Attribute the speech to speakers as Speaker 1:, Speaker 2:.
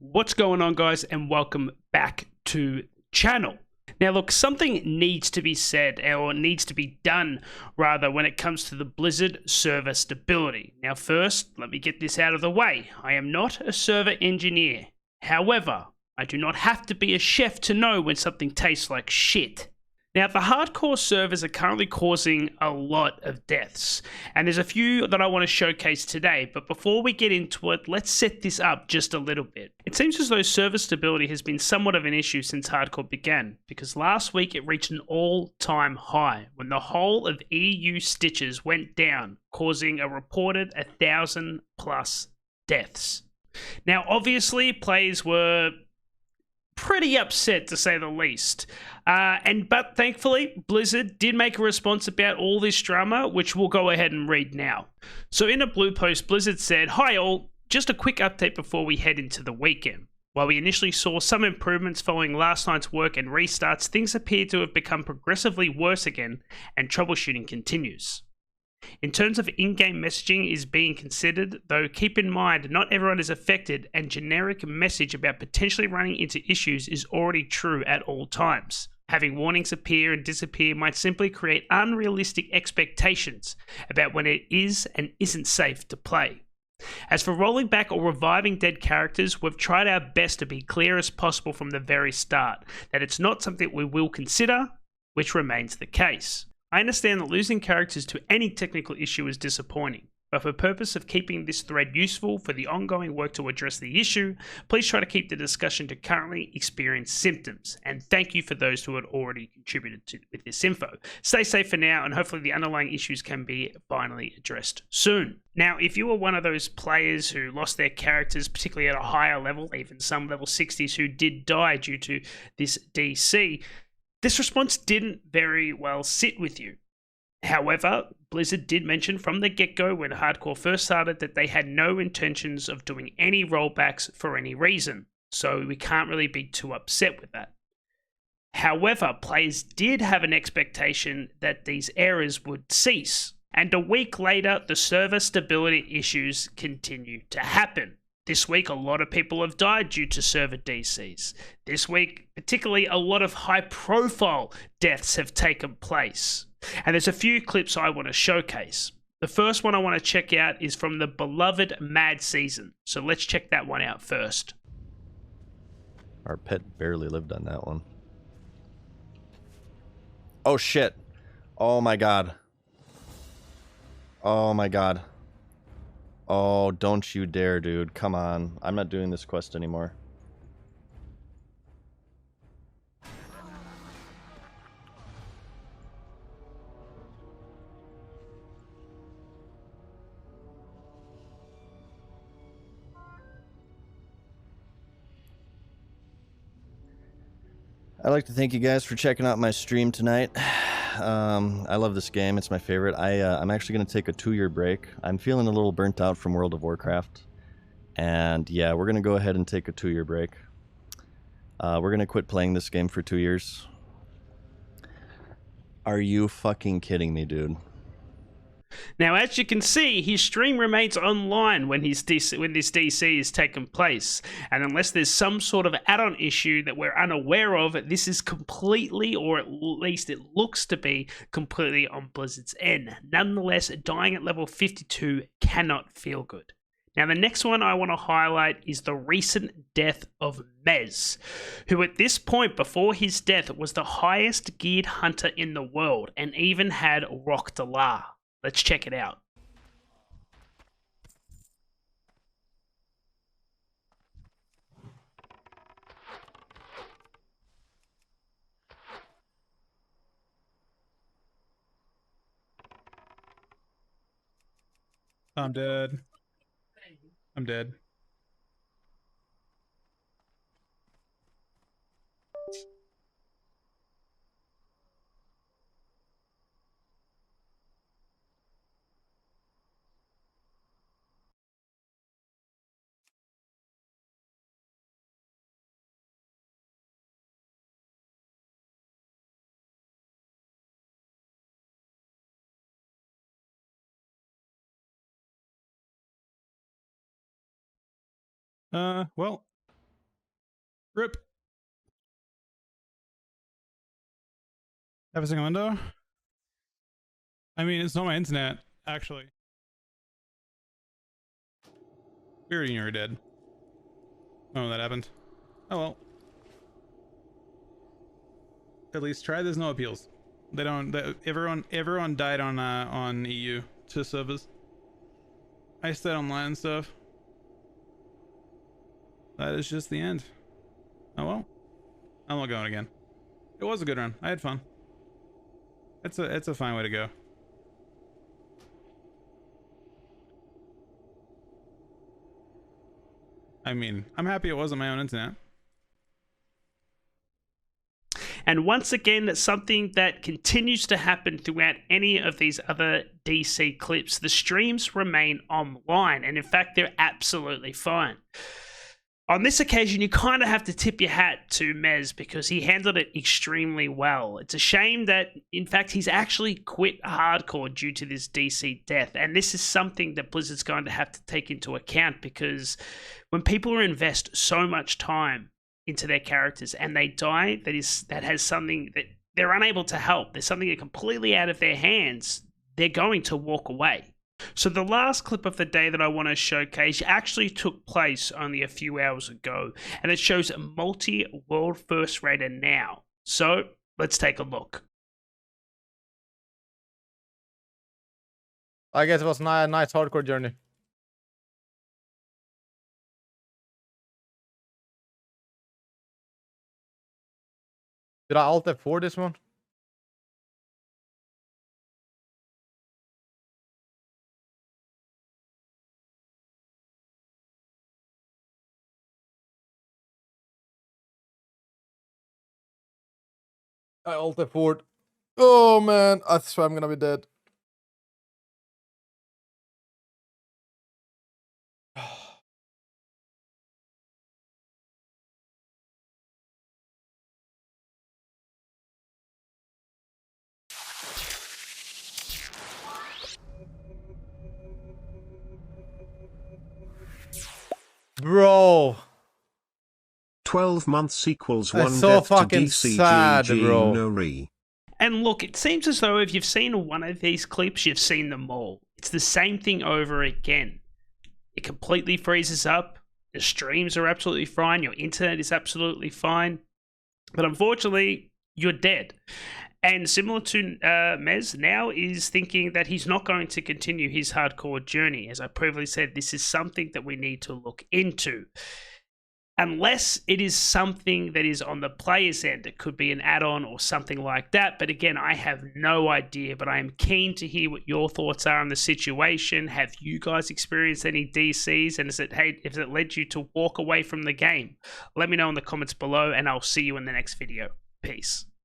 Speaker 1: What's going on, guys, and welcome back to channel. Now look, something needs to be said, or needs to be done rather, when it comes to the Blizzard server stability. Now first, let me get this out of the way. I am not a server engineer. However, I do not have to be a chef to know when something tastes like shit. Now, the hardcore servers are currently causing a lot of deaths, and there's a few that I want to showcase today, but before we get into it, let's set this up just a little bit. It seems as though server stability has been somewhat of an issue since hardcore began, because last week it reached an all-time high when the whole of EU stitches went down, causing a reported 1,000 plus deaths. Now, obviously, players were pretty upset, to say the least. But thankfully, Blizzard did make a response about all this drama, which we'll go ahead and read now. So in a blue post, Blizzard said, "Hi all, just a quick update before we head into the weekend. While we initially saw some improvements following last night's work and restarts, things appear to have become progressively worse again, and troubleshooting continues. In terms of in-game messaging is being considered, though keep in mind not everyone is affected, and generic message about potentially running into issues is already true at all times. Having warnings appear and disappear might simply create unrealistic expectations about when it is and isn't safe to play. As for rolling back or reviving dead characters, we've tried our best to be clear as possible from the very start that it's not something we will consider, which remains the case. I understand that losing characters to any technical issue is disappointing, but for the purpose of keeping this thread useful for the ongoing work to address the issue, please try to keep the discussion to currently experienced symptoms, and thank you for those who had already contributed with this info. Stay safe for now, and hopefully the underlying issues can be finally addressed soon." Now, if you were one of those players who lost their characters, particularly at a higher level, even some level 60s who did die due to this DC, this response didn't very well sit with you. However, Blizzard did mention from the get-go when hardcore first started that they had no intentions of doing any rollbacks for any reason, so we can't really be too upset with that. However, players did have an expectation that these errors would cease, and a week later, the server stability issues continue to happen. This week, a lot of people have died due to server DCs. This week, particularly, a lot of high-profile deaths have taken place. And there's a few clips I want to showcase. The first one I want to check out is from the beloved Mad Season. So let's check that one out first.
Speaker 2: Our pet barely lived on that one. Oh, shit. Oh, my God. Oh, my God. Oh, don't you dare, dude. Come on. I'm not doing this quest anymore. I'd like to thank you guys for checking out my stream tonight. I love this game. It's my favorite. I'm actually going to take a 2-year break. I'm feeling a little burnt out from World of Warcraft. And yeah, we're going to go ahead and take a 2-year break. We're going to quit playing this game for 2 years. Are you fucking kidding me, dude?
Speaker 1: Now, as you can see, his stream remains online when this DC is taking place, and unless there's some sort of add-on issue that we're unaware of, this is completely, or at least it looks to be, completely on Blizzard's end. Nonetheless, dying at level 52 cannot feel good. Now, the next one I want to highlight is the recent death of Mez, who at this point before his death was the highest geared hunter in the world, and even had Rock Dalar. Let's check it out.
Speaker 3: I'm dead. I'm dead. Well, Rip. Have a single window? I mean, it's not my internet, actually. We already knew you were dead. Oh, that happened. Oh well. At least try. There's no appeals. They don't. Everyone died on EU to servers. I stayed online and stuff. That is just the end. Oh well. I'm not going again. It was a good run. I had fun. It's a fine way to go. I mean, I'm happy it wasn't my own internet.
Speaker 1: And once again, something that continues to happen throughout any of these other DC clips, the streams remain online, and in fact, they're absolutely fine. On this occasion, you kind of have to tip your hat to Mez because he handled it extremely well. It's a shame that, in fact, he's actually quit hardcore due to this DC death, and this is something that Blizzard's going to have to take into account because when people invest so much time into their characters and they die, that has something that they're unable to help. There's something completely out of their hands. They're going to walk away. So the last clip of the day that I want to showcase actually took place only a few hours ago, and it shows a multi-world first raider now. So let's take a look.
Speaker 4: I guess it was a nice hardcore journey. Did I alt F4 this one? I alt F4. Oh man, I swear I'm gonna be dead. Bro.
Speaker 5: 12 months equals
Speaker 4: That's
Speaker 5: 1
Speaker 4: so
Speaker 5: death to
Speaker 4: fucking
Speaker 5: DCGG,
Speaker 4: sad, bro.
Speaker 5: no re.
Speaker 1: And look, it seems as though if you've seen one of these clips, you've seen them all. It's the same thing over again. It completely freezes up. The streams are absolutely fine. Your internet is absolutely fine. But unfortunately, you're dead. And similar to Mez, now is thinking that he's not going to continue his hardcore journey. As I previously said, this is something that we need to look into. Unless it is something that is on the player's end. It could be an add-on or something like that. But again, I have no idea. But I am keen to hear what your thoughts are on the situation. Have you guys experienced any DCs? And has it led you to walk away from the game? Let me know in the comments below, and I'll see you in the next video. Peace.